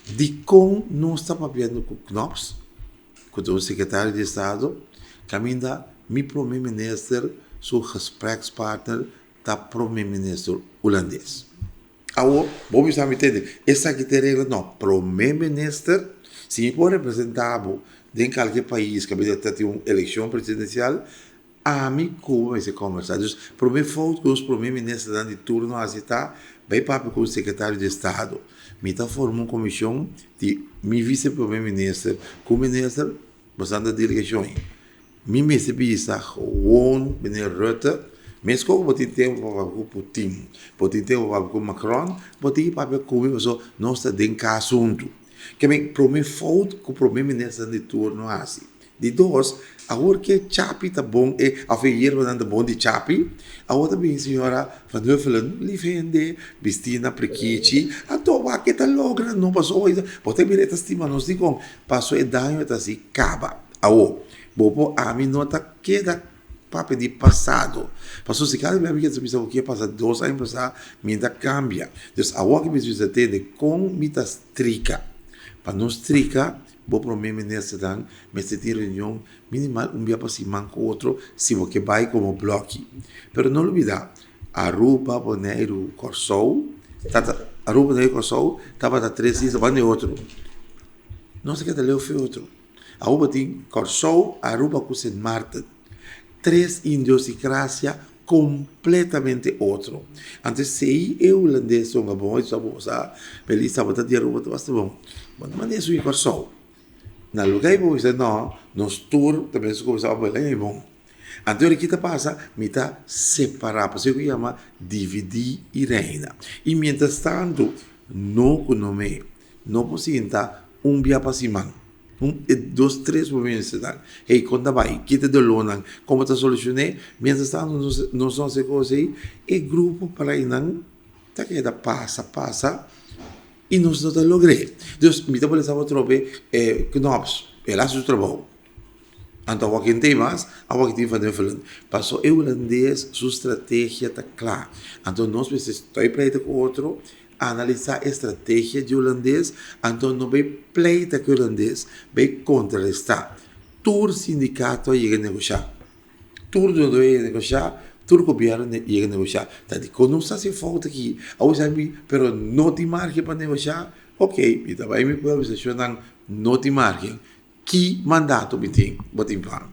de como não está papelando com Knops, com o secretário de Estado, caminha meu primeiro-ministro, seu gesprekspartner, da primeiro-ministro holandês. Agora, vamos estar me entender, essa aqui tem regra, não, primeiro-ministro, se for representado em qualquer país que vai ter uma eleição presidencial, a mim como vai ser conversado. Então, primeiro foto que os primeiros-ministros de turno a citar, vai para com o secretário de Estado. Me está formando uma comissão de mi vice-primeiro-ministro, com o ministro, bastante delegação. Mi vice-ministro, Juan Bener Rutte, mesmo que eu tempo para com Putin, tempo para com Macron, tem para com o nosso dentro assunto. Que bem, primeiro foto que o primeiro-ministro de turno assim. De dois, agora que Chapi tá bom, a feira vai dando bom de Chapi, a outra bem senhora Van Huffelen, livende, Bistina Prekici, a toa que tá logra, não passou ainda, pode vir esta estima, nós digo, passou e daño, está assim, acaba. Bobo, a mim nota queda papo de passado. Passou se cada vez que você o que passa 2 anos passar, minha cambia. Então, a outra que precisa ter de com mitas trica. Para nós trica, vou para o primeiro-ministro dan, mas se tem reunião minimal dia para se manco outro, se você vai como bloco. Pero não olvida, Aruba, Bonaire, Corsou, Aruba, Bonaire, Corsou, estava da 3 dias, vai outro. Não sei que leu foi outro. Aruba tem Corsou, Aruba com Saint Martin. 3 idiosincrasia completamente outro. Antes se eu holandês sou uma boa, isso é feliz, estava de Aruba, estava bom. Mas isso é Corsou. Na lugar eu dizer não, nos tour também se começava a falar é bom. Então o que está passa, me está separar, por isso que chama dividir e reina. E mientras tanto, não conome, não possível dia para cima. 2, 3 momentos dan. Hey, quando vai, kita de lona, como ta solucionei, mientras tanto nós não se coisa aí, e grupo para inang, tá que da passa, e nós não logrei. Então, me tá por saber trobe, knops, ela se trabalho. Então, aqui tem mais, aqui tem fazer falando. Passou o holandês, sua estratégia tá clara. Então, nós precisamos estar para com outro, analisar a estratégia de holandês, então não vai pleita que o holandês vai contrarrestar. Todo sindicato chega a negociar. Tudo chega a negociar, todo governo chega a negociar. Tá de quando não se falta aqui, ao sabe, pero não tem margem para negociar, ok, e também me pode posicionar não tem margem. Que mandato me tem, botem para